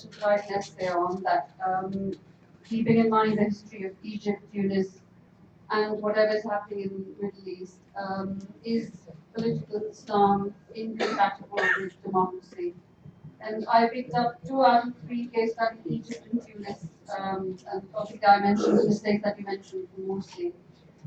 to write an essay on that, keeping in mind the history of Egypt, Tunis, and whatever is happening in the Middle East, is political Islam incompatible with democracy? And I picked up 2 out of 3 case studies, Egypt and Tunis, and obviously I mentioned the mistakes that you mentioned from Morsi,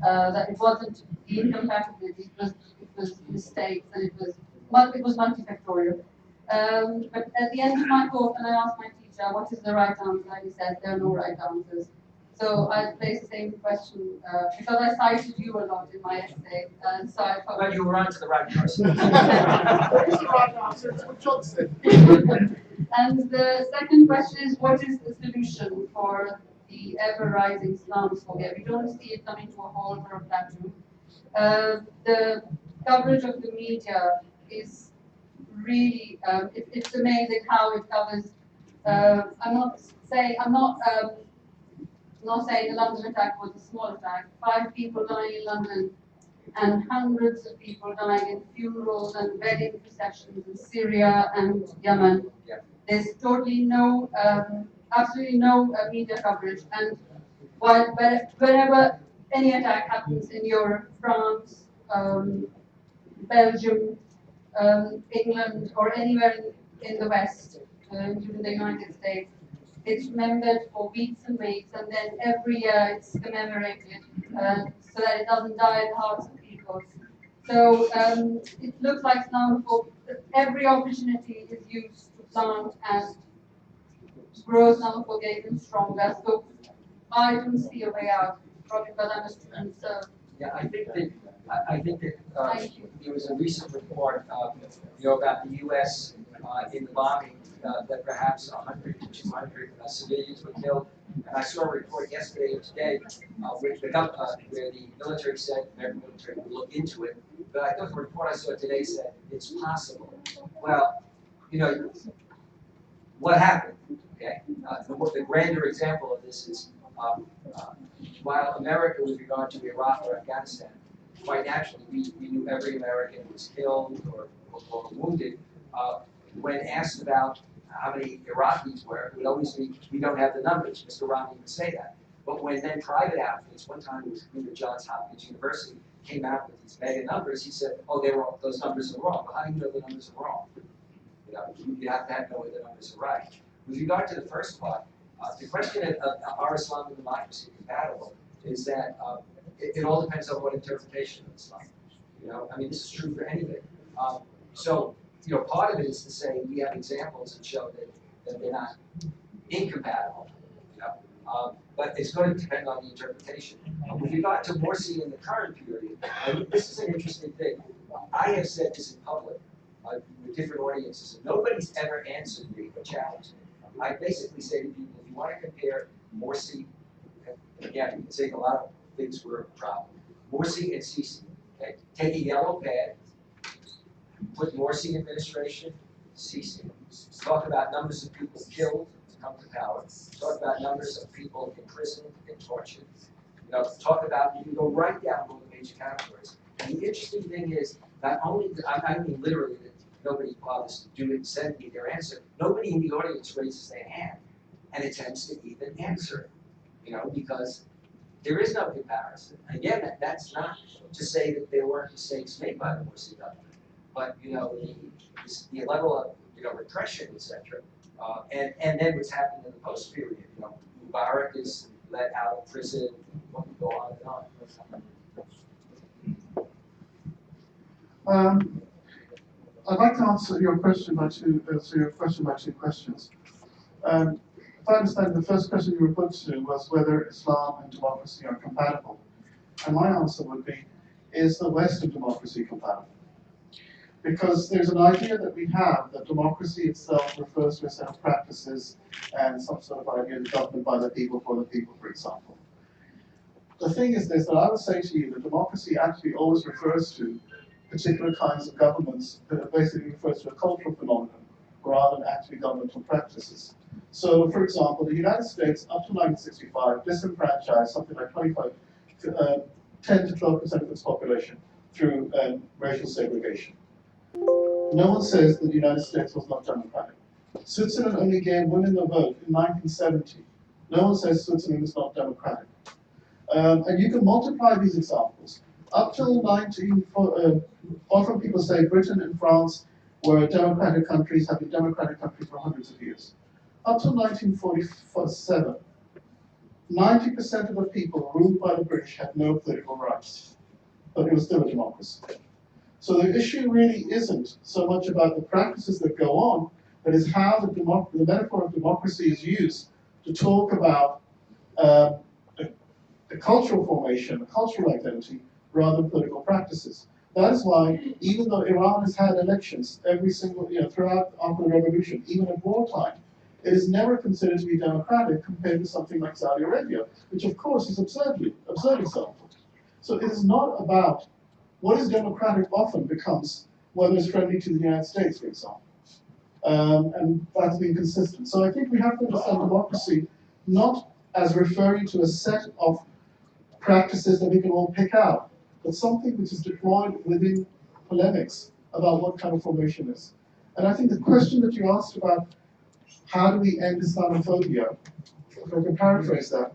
that it wasn't the incompatibility, it was mistakes, and it was multifactorial. But at the end of my talk, when I asked my teacher what is the right answer, he said there are no right answers. So I placed the same question because I cited you a lot in my essay, and so I thought. Well, you were on to the right person. What is the right answer? It's what John said. And the second question is, what is the solution for the ever-rising Islamophobia? We don't see it coming to a halt or a plateau. The coverage of the media is really, it's amazing how it covers. I'm not saying the London attack was a small attack. 5 people dying in London, and hundreds of people dying in funerals and wedding processions in Syria and Yemen. Yeah. There's totally no, absolutely no media coverage. And whenever any attack happens in Europe, France, Belgium, England, or anywhere in the West, including the United States, it's remembered for weeks and weeks, and then every year it's commemorated so that it doesn't die in the hearts of people. So it looks like Islamophobia, every opportunity is used to plant and grow Islamophobia even stronger. So I don't see a way out, probably because I'm a student. So. Yeah, I think that there was a recent report, about the U.S. In the bombing that perhaps 100 to 200 civilians were killed. And I saw a report yesterday and today where the military said the military would look into it. But I thought the report I saw today said it's possible. Well, what happened? Okay, the grander example of this is while America, with regard to Iraq or Afghanistan, quite naturally, we knew every American was killed or wounded. When asked about how many Iraqis were, it would always be, we don't have the numbers. Mr. Romney would say that. But when then private outfits, one time it was at Johns Hopkins University, came out with these mega numbers, he said, oh, those numbers are wrong. Well, how do you know the numbers are wrong? You have to know whether the numbers are right. With regard to the first part, the question of are Islam and democracy compatible is that it all depends on what interpretation of Islam. This is true for anything. Part of it is to say we have examples that show that they're not incompatible. But it's going to depend on the interpretation. With regard to Morsi in the current period, this is an interesting thing. I have said this in public with different audiences, and nobody's ever answered me or challenged me. I basically say to people, if you want to compare Morsi, again, you can say a lot of things were a problem. Morsi and Sisi, okay? Take a yellow pad, put Morsi administration, Sisi. Talk about numbers of people killed to come to power. Talk about numbers of people imprisoned and tortured. Talk about, you can go right down all the major categories. And the interesting thing is, not only, I mean literally, that nobody bothers to do it and send me their answer. Nobody in the audience raises their hand and attempts to even answer it, because there is no comparison. Again, that's not to say that there weren't mistakes made by the Morsi government, but the level of repression, etc., and then what's happened in the post period. Mubarak is let out of prison. One can go on and on. I'd like to answer your question by two questions. If I understand, the first question you were put to was whether Islam and democracy are compatible. And my answer would be, is the Western democracy compatible? Because there's an idea that we have that democracy itself refers to a set of practices and some sort of idea of government by the people, for the people, for example. The thing is this, that I would say to you that democracy actually always refers to particular kinds of governments, that basically refers to a cultural phenomenon rather than actually governmental practices. So, for example, the United States, up to 1965, disenfranchised something like 10 to 12% of its population through racial segregation. No one says that the United States was not democratic. Switzerland only gave women the vote in 1970. No one says Switzerland is not democratic. And you can multiply these examples. Up till often people say Britain and France were democratic countries, have been democratic countries for hundreds of years. Up till 1947, 90% of the people ruled by the British had no political rights, but it was still a democracy. So the issue really isn't so much about the practices that go on, but is how the metaphor of democracy is used to talk about a cultural formation, a cultural identity, rather than political practices. That is why, even though Iran has had elections every single, throughout after the revolution, even at wartime, it is never considered to be democratic compared to something like Saudi Arabia, which of course is absurd example. So it is not about what is democratic often becomes whether it's friendly to the United States, for example. And that's been consistent. So I think we have to understand democracy not as referring to a set of practices that we can all pick out, but something which is deployed within polemics about what kind of formation is. And I think the question that you asked about how do we end Islamophobia, if I can paraphrase that,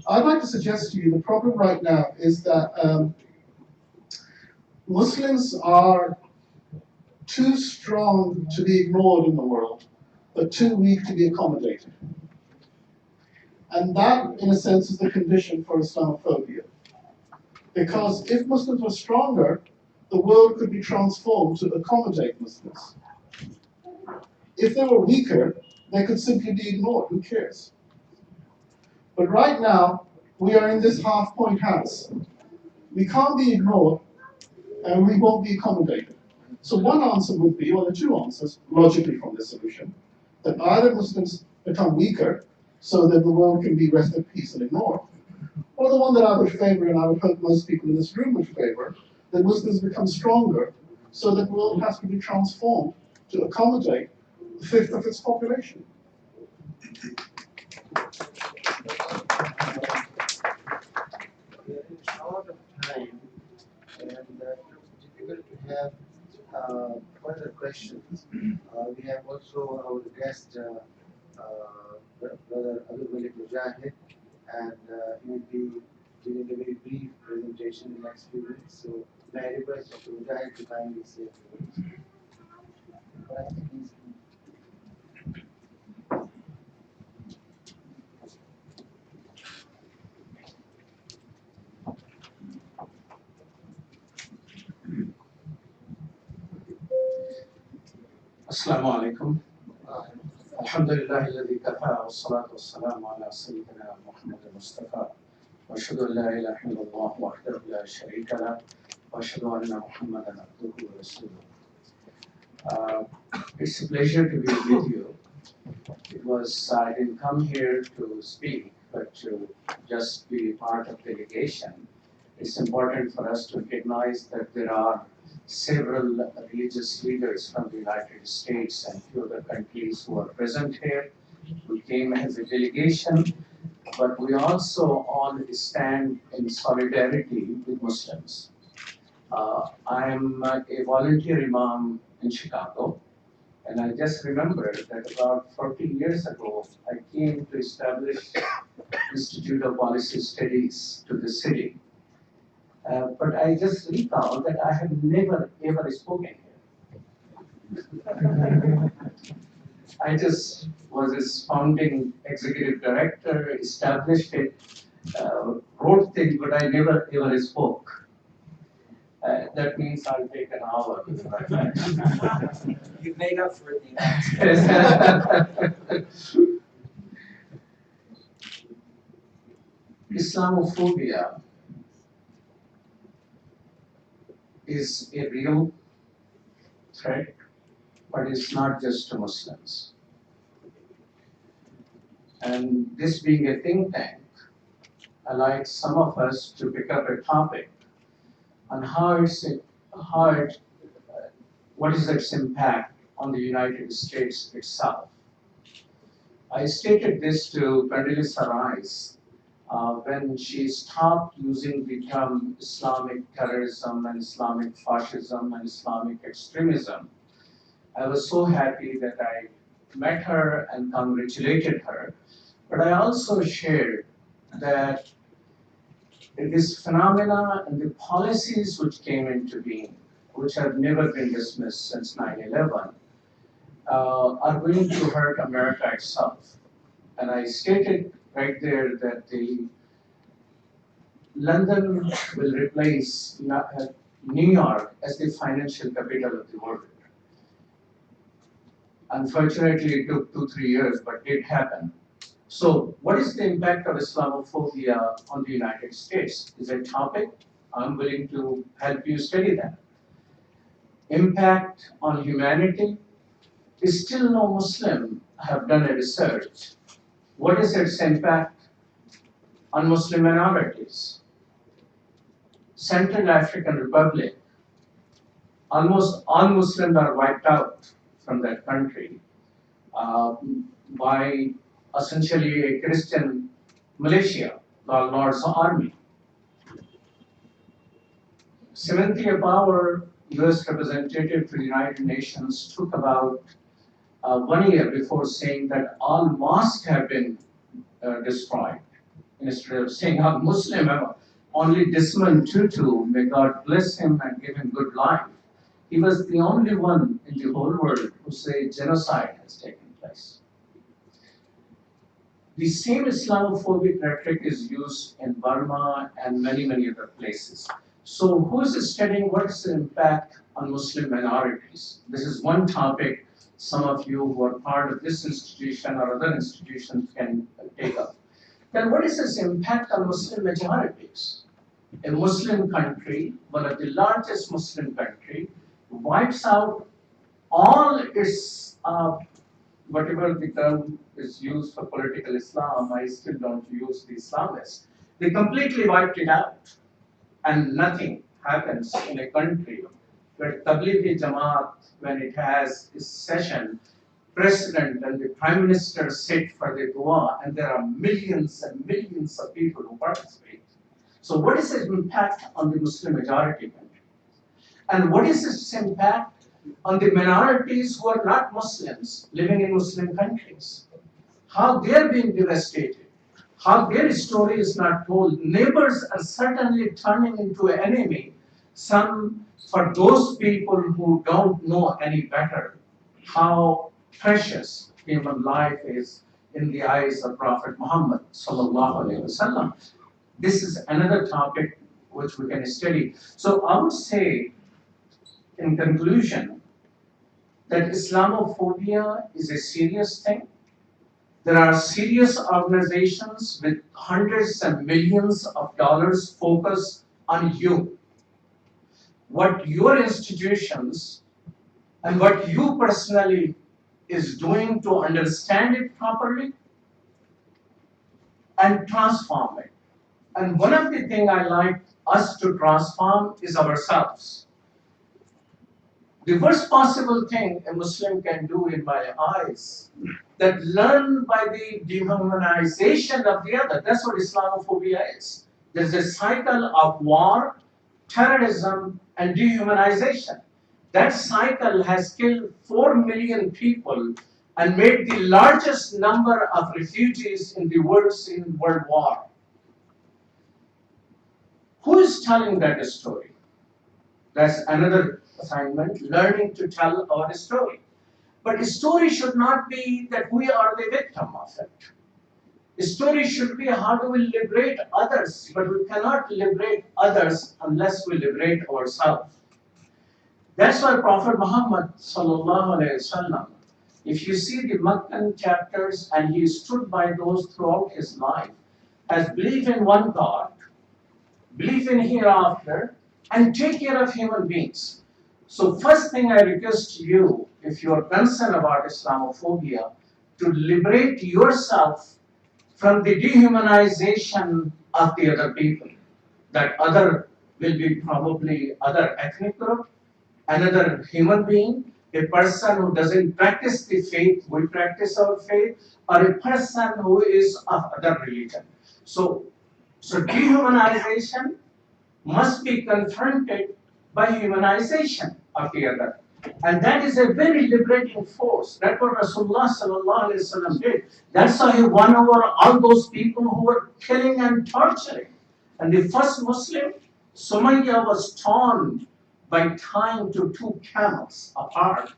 I'd like to suggest to you the problem right now is that Muslims are too strong to be ignored in the world, but too weak to be accommodated. And that, in a sense, is the condition for Islamophobia. Because if Muslims were stronger, the world could be transformed to accommodate Muslims. If they were weaker, they could simply be ignored. Who cares? But right now, we are in this half-point house. We can't be ignored, and we won't be accommodated. So one answer would be, well, there are two answers, logically from this solution, that either Muslims become weaker, so that the world can be rest at peace and ignored, or the one that I would favor, and I would hope most people in this room would favor, that Muslims become stronger, so that the world has to be transformed to accommodate a fifth of its population. We are short of time, and it's difficult to have further questions. We have also our guest, Brother Abdul Malik Mujahid, and he will be giving a very brief presentation in the next few minutes. So, may I request Dr. Mujahid to kindly say a few words. But I think he's السلام عليكم. الحمد لله الذي كفى والصلاة والسلام على سيدنا محمد المصطفى وأشهد أن لا إله إلا الله وحده لا شريك له وأشهد أن محمدا عبده ورسوله. It's a pleasure to be with you. I didn't come here to speak, but to just be part of delegation. It's important for us to recognize that there are several religious leaders from the United States and few other countries who are present here. We came as a delegation, but we also all stand in solidarity with Muslims. I'm a volunteer imam in Chicago, and I just remember that about 40 years ago, I came to establish Institute of Policy Studies to the city. But I just recall that I have never ever spoken here. I just was its founding executive director, established it, wrote things, but I never ever spoke. That means I'll take an hour before I finish. You've made up for it in the United States. Islamophobia is a real threat, but it's not just to Muslims. And this being a think tank, I like some of us to pick up a topic on what is its impact on the United States itself. I stated this to Condoleezza Rice when she stopped using the term Islamic terrorism and Islamic fascism and Islamic extremism. I was so happy that I met her and congratulated her, but I also shared that this phenomena and the policies which came into being, which have never been dismissed since 9/11, are going to hurt America itself. And I stated right there that the London will replace New York as the financial capital of the world. Unfortunately, it took 2-3 years, but it happened. So, what is the impact of Islamophobia on the United States? Is a topic I'm willing to help you study that. Impact on humanity is still no Muslim have done a research. What is its impact on Muslim minorities? Central African Republic, almost all Muslims are wiped out from that country by essentially a Christian militia called Lord's Army. Cynthia Power, US representative to the United Nations, took about 1 year before saying that all mosques have been destroyed. Instead of saying all Muslim, only Desmond Tutu, may God bless him and give him good life, he was the only one in the whole world who said genocide has taken place. The same Islamophobic rhetoric is used in Burma and many, many other places. So who is studying what is the impact on Muslim minorities? This is one topic some of you who are part of this institution or other institutions can take up. Then what is its impact on Muslim majorities? A Muslim country, one of the largest Muslim country, wipes out all its, whatever the term is used for political Islam, I still don't use the Islamists. They completely wiped it out. And nothing happens in a country where Tablighi Jamaat, when it has its session, president and the prime minister sit for the dua, and there are millions and millions of people who participate. So what is its impact on the Muslim majority country? And what is its impact on the minorities who are not Muslims living in Muslim countries? How they are being devastated, how their story is not told. Neighbors are certainly turning into an enemy. Some, for those people who don't know any better, how precious human life is in the eyes of Prophet Muhammad sallallahu alaihi wasallam. This is another topic which we can study. So I would say, in conclusion, that Islamophobia is a serious thing. There are serious organizations with hundreds and millions of dollars focused on you. What your institutions and what you personally is doing to understand it properly and transform it. And one of the things I like us to transform is ourselves. The worst possible thing a Muslim can do in my eyes, that learn by the dehumanization of the other. That's what Islamophobia is. There's a cycle of war, terrorism, and dehumanization. That cycle has killed 4 million people and made the largest number of refugees in the world since World War. Who is telling that story? That's another assignment, learning to tell our story. But the story should not be that we are the victim of it. The story should be how do we liberate others, but we cannot liberate others unless we liberate ourselves. That's why Prophet Muhammad sallallahu alaihi wasallam, if you see the Meccan chapters, and he stood by those throughout his life, as believe in one God, believe in hereafter, and take care of human beings. So first thing I request you, if you are concerned about Islamophobia, to liberate yourself from the dehumanization of the other people. That other will be probably other ethnic group, another human being, a person who doesn't practice the faith, we practice our faith, or a person who is of other religion. So dehumanization must be confronted by humanization of the other. And that is a very liberating force. That's what Rasulullah sallallahu alaihi wasallam did. That's how he won over all those people who were killing and torturing. And the first Muslim, Sumayya, was torn by tying to two camels apart.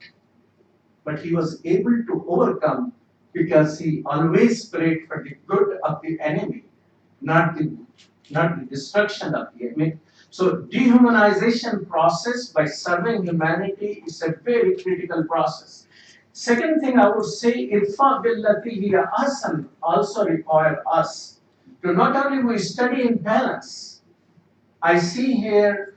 But he was able to overcome because he always prayed for the good of the enemy, not the destruction of the enemy. So dehumanization process by serving humanity is a very critical process. Second thing I would say, irfa billati hiya ahsan also require us to not only we study in balance. I see here,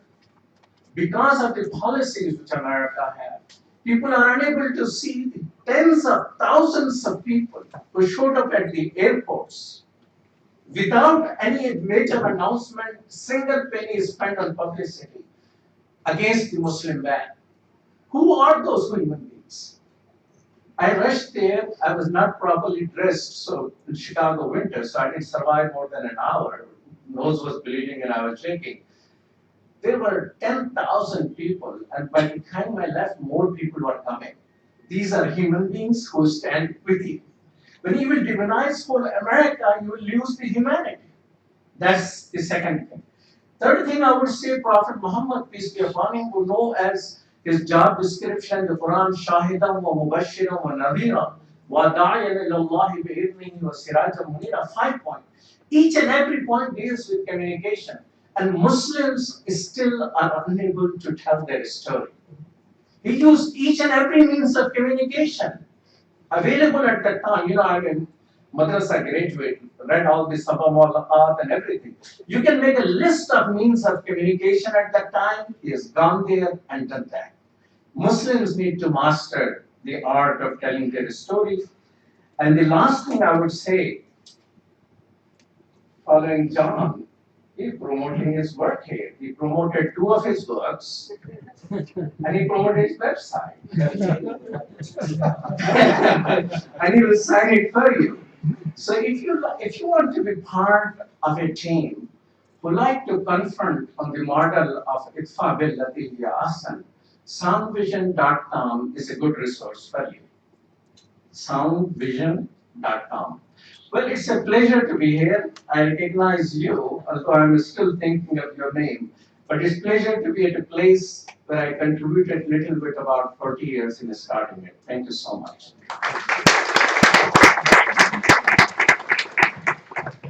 because of the policies which America has, people are unable to see the tens of thousands of people who showed up at the airports without any major announcement, single penny is spent on publicity against the Muslim ban. Who are those human beings? I rushed there, I was not properly dressed, so in Chicago winter, so I didn't survive more than an hour. Nose was bleeding and I was shaking. There were 10,000 people, and by the time I left, more people were coming. These are human beings who stand with you. When you will demonize whole America, you will lose the humanity. That's the second thing. Third thing I would say, Prophet Muhammad, peace be upon him, who know as his job description, the Quran, Shahidan wa Mubashiran wa Nadira, wa Da'iyan ilallahi bi'idnihi wa Sirajan Munira, 5 points. Each and every point deals with communication. And Muslims still are unable to tell their story. He used each and every means of communication available at that time. You know, I mean, madrasa graduate, read all the Sabah and everything. You can make a list of means of communication at that time. He has gone there and done that. Muslims need to master the art of telling their stories. And the last thing I would say, following John, he promoting his work here. He promoted 2 of his books, and he promoted his website. And he will sign it for you. So if you want to be part of a team who like to confront on the model of Itfa billati hiya ahsan, soundvision.com is a good resource for you. Soundvision.com. Well, it's a pleasure to be here. I recognize you, although I'm still thinking of your name. But it's a pleasure to be at a place where I contributed a little bit about 40 years in starting it. Thank you so much.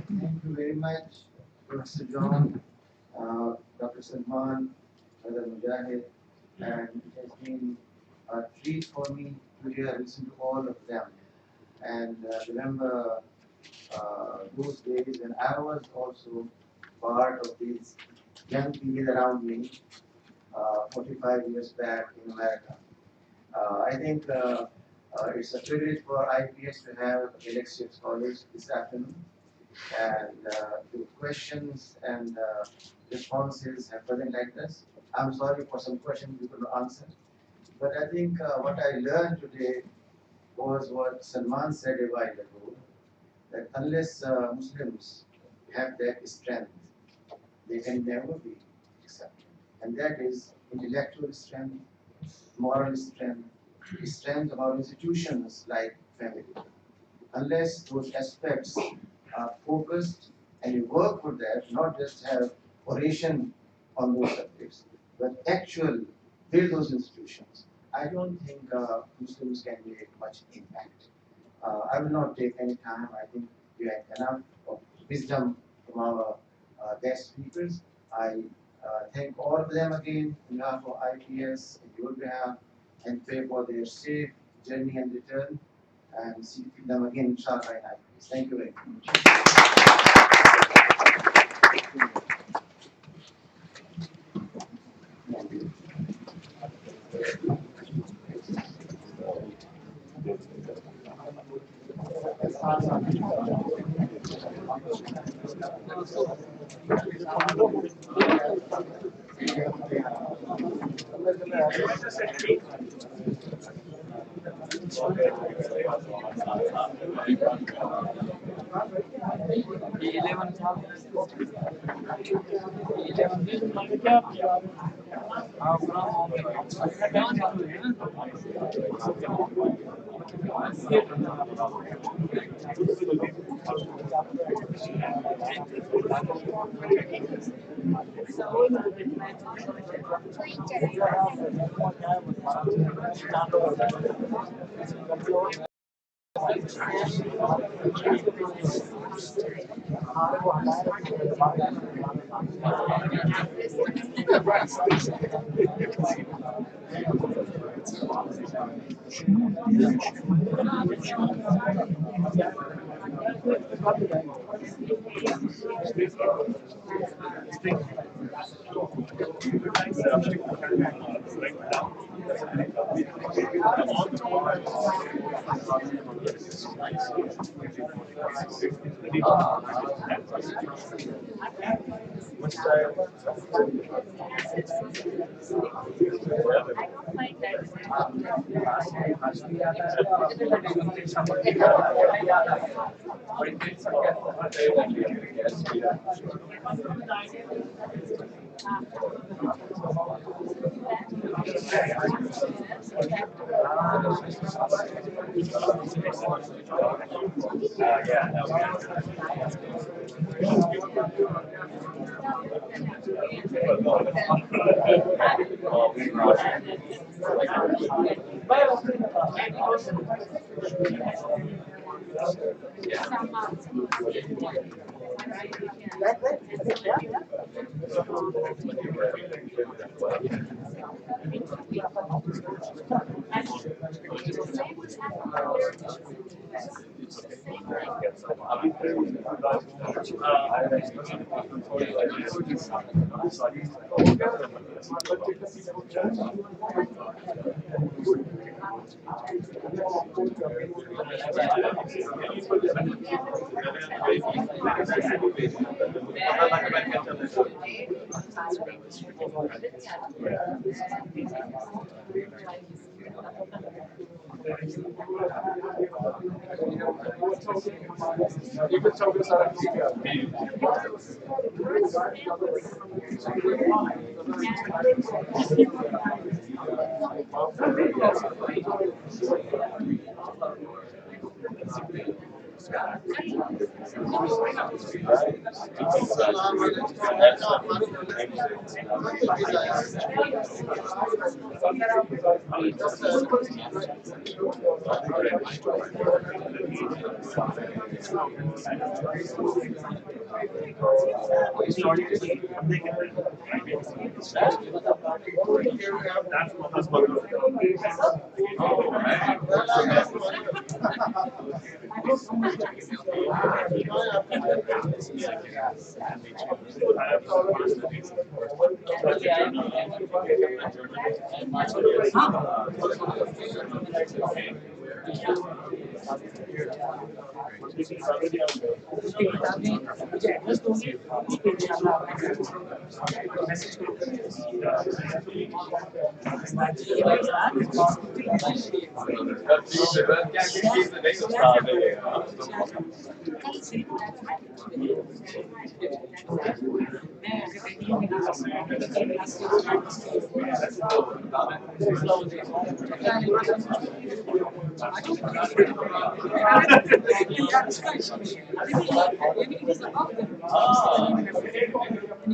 Thank you very much, Professor John, Dr. Salman, Brother Mujahid, and it has been a treat for me to listen to all of them and remember those days when I was also part of these young people around me 45 years back in America. I think it's a privilege for IPS to have Galaxy Scholars this afternoon, and the questions and responses have present like this. I'm sorry for some questions we couldn't answer, but I think what I learned today was what Salman said a while ago, that unless Muslims have that strength, they can never be accepted. And that is intellectual strength, moral strength, strength of our institutions like family. Unless those aspects are focused and you work for that, not just have oration on those subjects, but actual build those institutions, I don't think Muslims can make much impact. I will not take any time. I think we have enough of wisdom from our guest speakers. I thank all of them again on behalf of IPS and your behalf, and pray for their safe journey and return, and see them again inshallah in IPS. Thank you very much.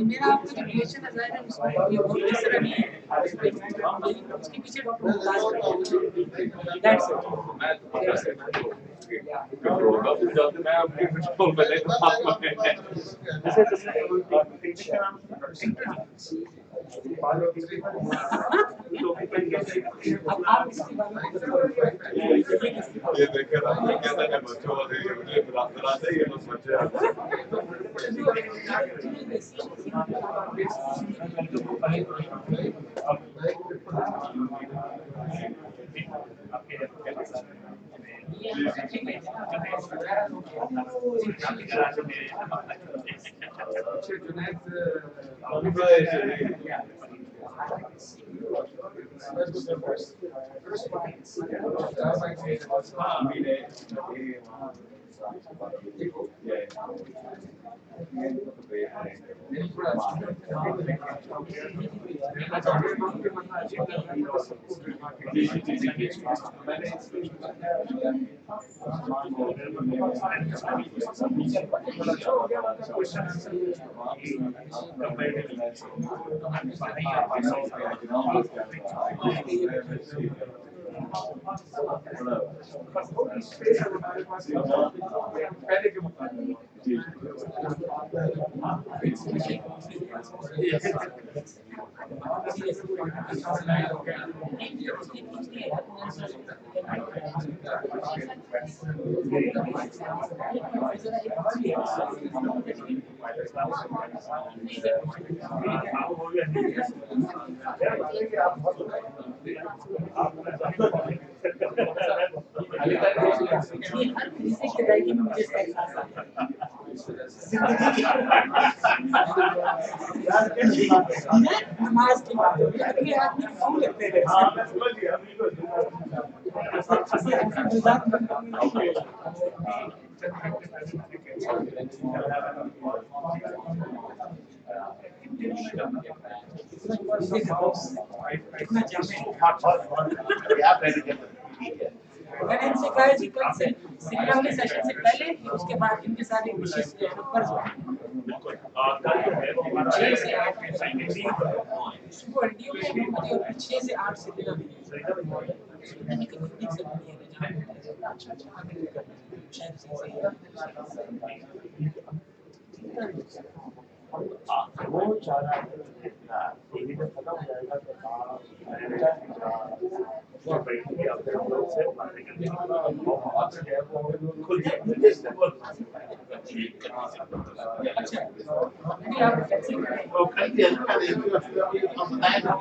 मेरा आपका जो creation है जाहिर है उसमें ये बहुत दूसरा नहीं है उसके पीछे डॉक्टर मुमताज दैट्स अब आप इसके बारे में ये देखकर आपने क्या था ना बच्चों वाले ये बुलाते ये लोग बच्चे नमाज की बात होगी अगले आदमी फोन करते रहे कितना जामे मैंने इनसे कहा जी कल से सिनेमा वाले सेशन से पहले उसके बाद इनके साथ एक विशेष पर सुबह हड्डियों में मोमबत्ती और 6 से 8 सिलेगा वो चाह रहा है टीवी में खत्म हो जाएगा तो बैठेंगे अपने हम लोग से बातें करेंगे बहुत से है वो खुल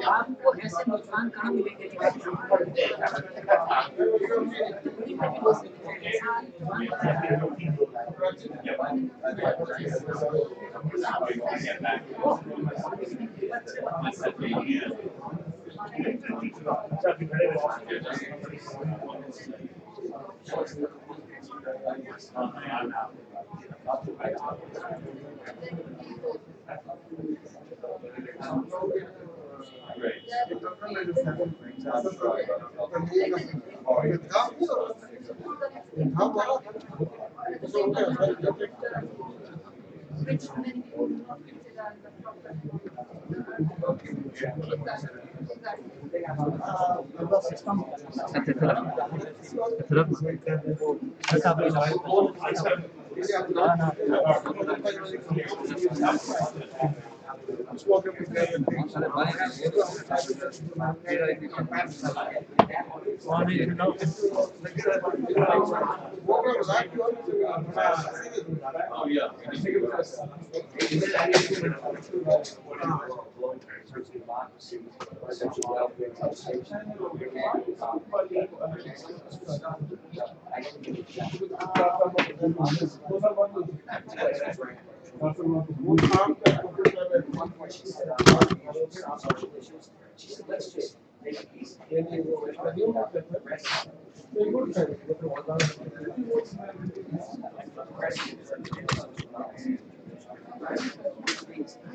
आपको ऐसे नुकसान कहाँ मिलेंगे which many people do not consider as a problem.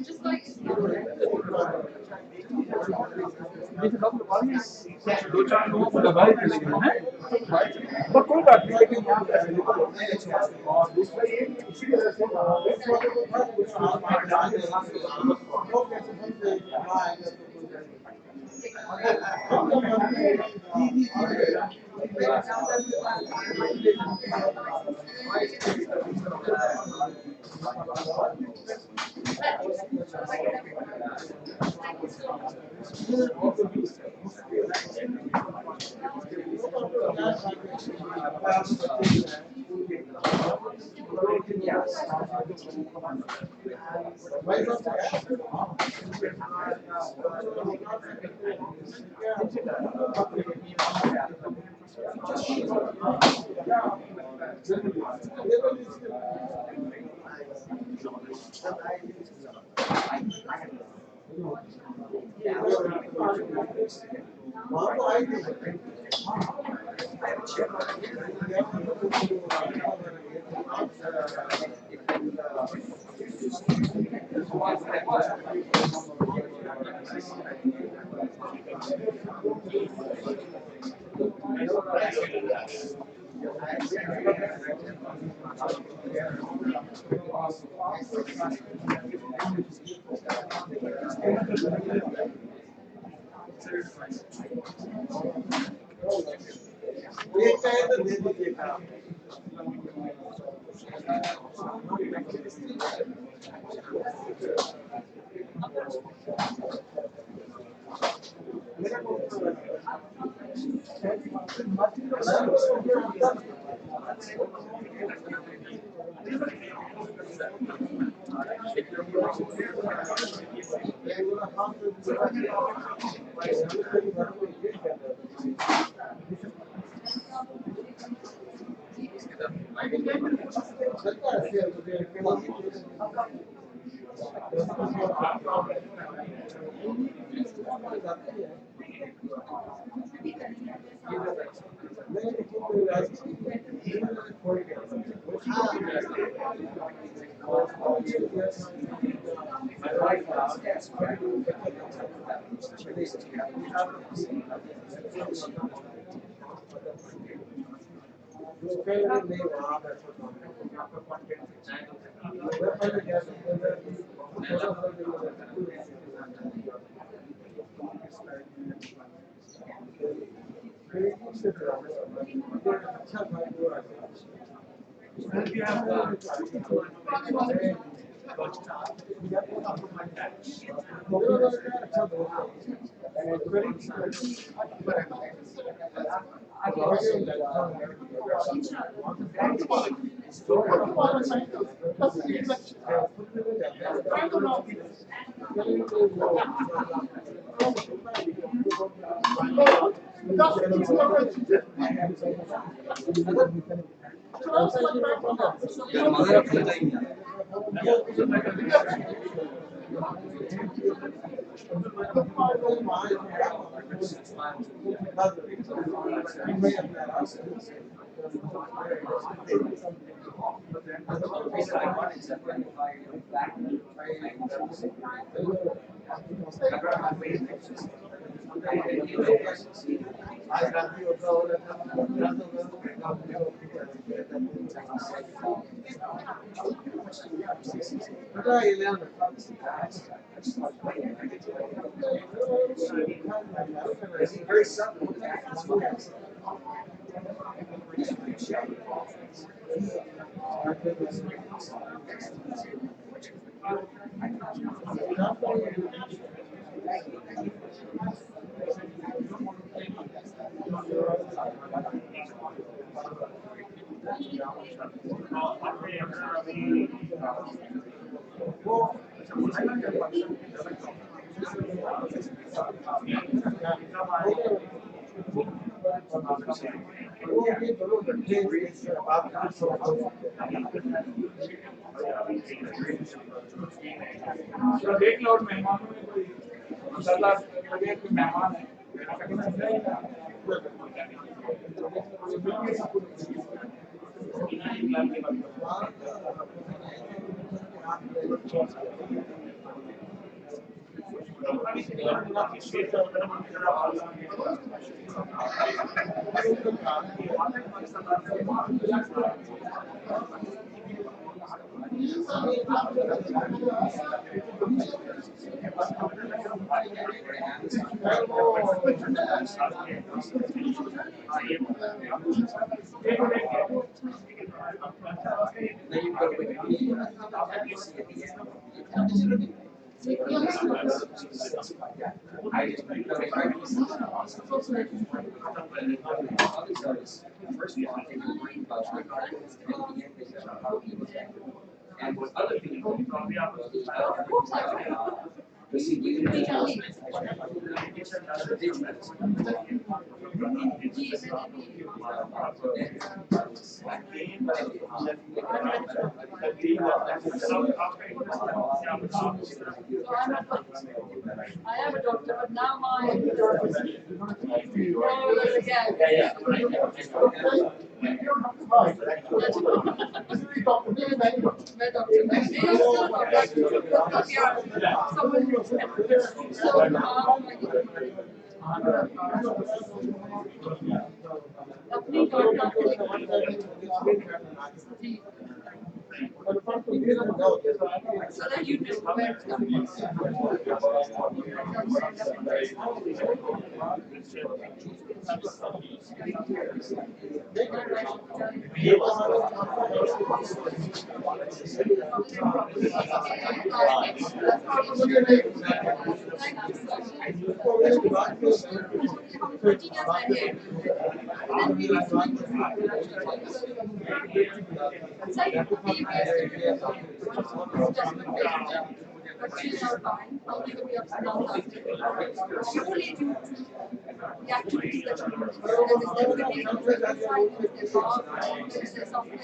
Just like दो चार लोगों को दवाई दे देंगे हैं बट कोई बात नहीं लेकिन यहाँ पे और दूसरा ये इसी वजह से तो देख लो और मेहमानों में कोई इंशाल्लाह लगे कोई मेहमान है मेरा कभी समझा ही ना And with other people, Of course I will. You can tell me. I am a doctor, but now my yeah. You don't have to hide. This is the doctor. This is the doctor. Where Dr. May also someone who's so अपनी doctor so that you know where it's coming but she's not fine. I'll make a be upset on that. Surely due to the activities that she does. There is everything, there's finance, there's law, there's software,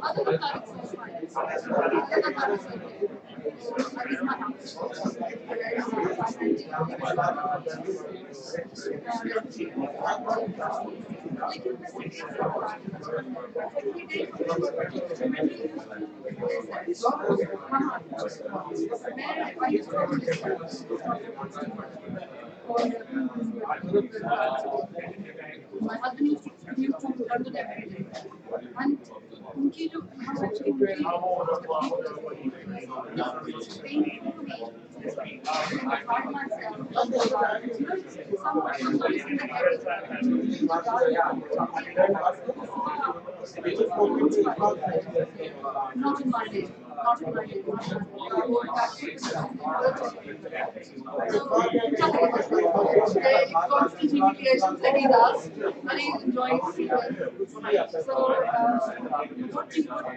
other than that, it's not fine. Other than that, it's okay. That is my house. My husband used to London every day. And उनकी जो हम actually उनकी hard myself, somebody's in the head. Not in my day. Not in my day. Constant humiliations that he does, and he's enjoying it. So, what do you think?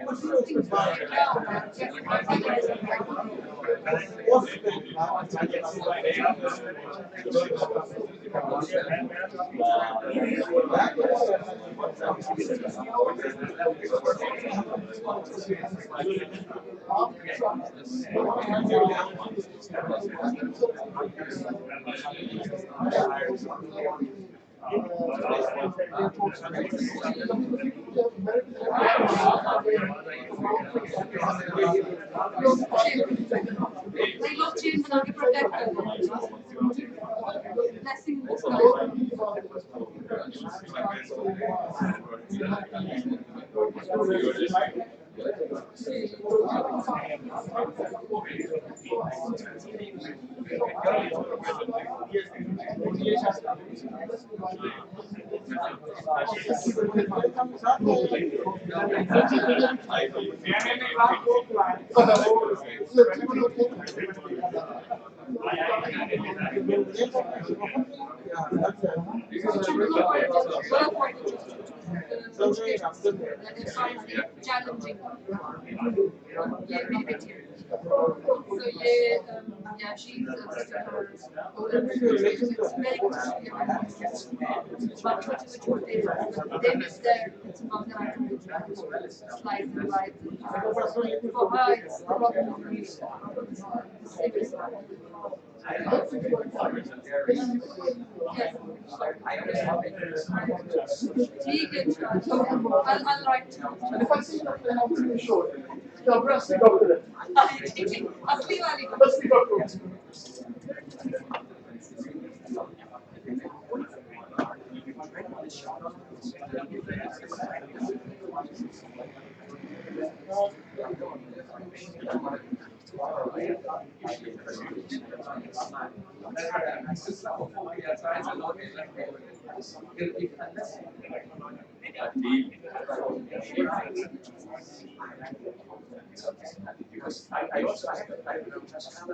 They love change and are protected. Blessing in disguise. Challenging. So yeah, she's older. It's very good. But they miss their it's not that I can do slides and rides. For her, it's probably I'll write. And if I see that, then I'm pretty sure. Yeah, we're asking doctor. Asli wali. Asli doctor. Because I also have That's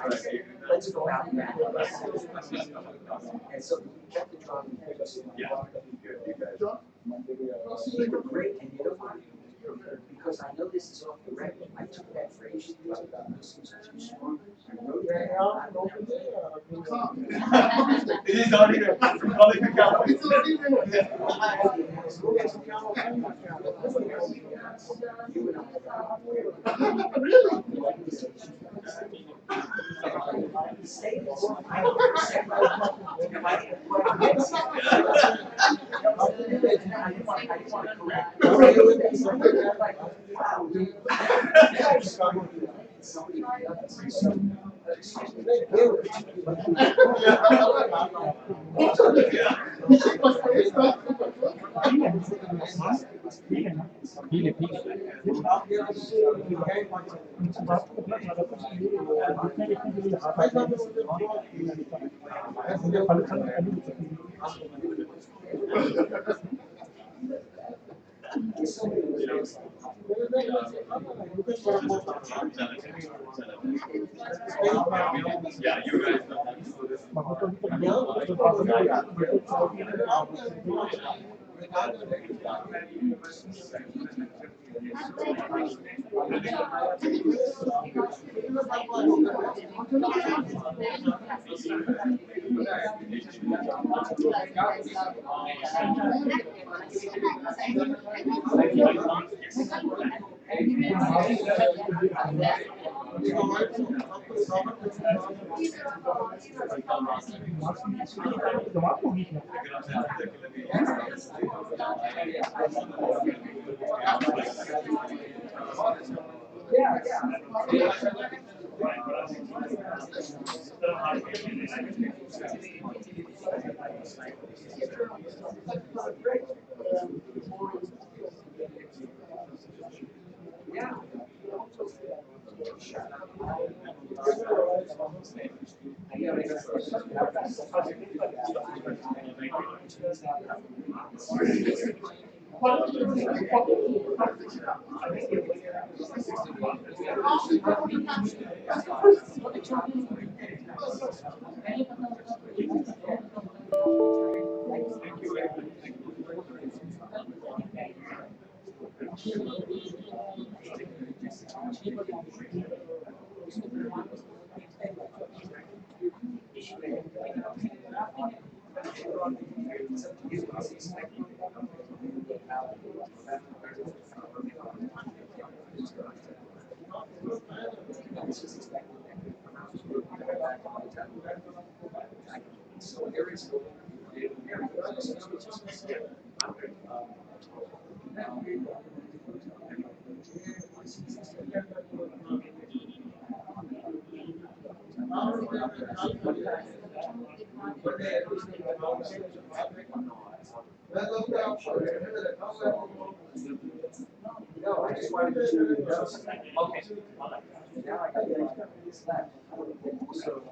right. Let's go out and so we kept the drum. Yeah. You were great, and you know what? Because I know this is off the record, I took that phrase you talked about Muslims are too strong. I wrote it down. It is already there. Only the camera. Yeah, you guys No, I just wanted to show you those. Okay. Now I got this left. So.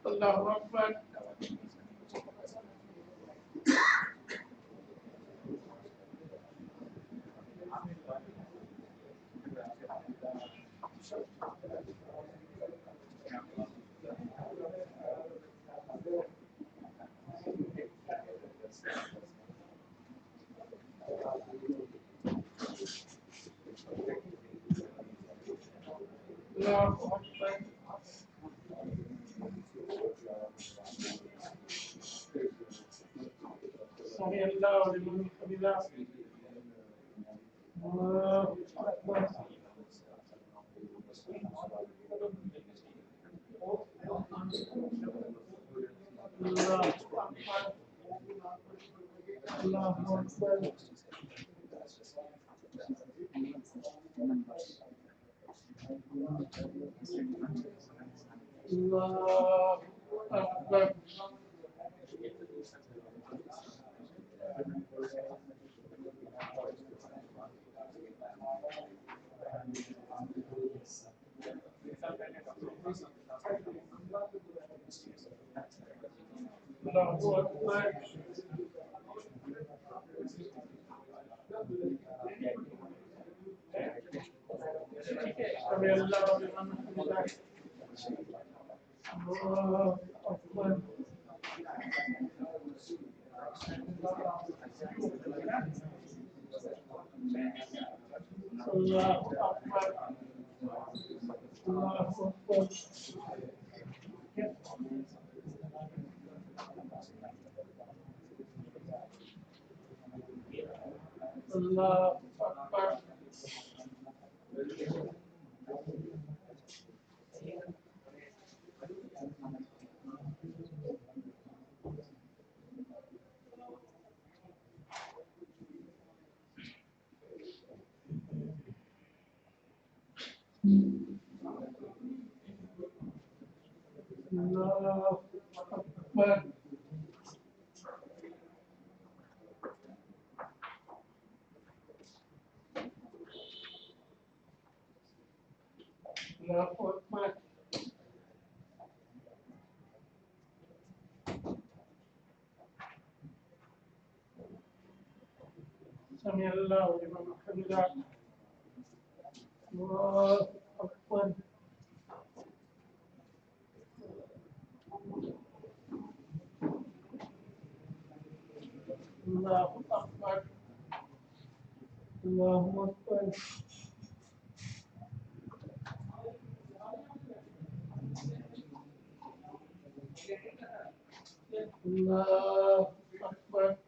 Allahu Akbar. Allahu Akbar. Sami Allahu liman hamidah. Allahu Akbar. Allahu Akbar. Allahu Akbar. Allahu Akbar. Allahu Akbar. Sami Allahu liman hamidah. Allahu Akbar. Allahu Akbar. Allahu Akbar. Allahu Akbar. Allahu Akbar. Allahu Akbar. Sami Allahu liman hamidah. Allahu Akbar. Allahu Akbar. Allahu Akbar. Allahu Akbar.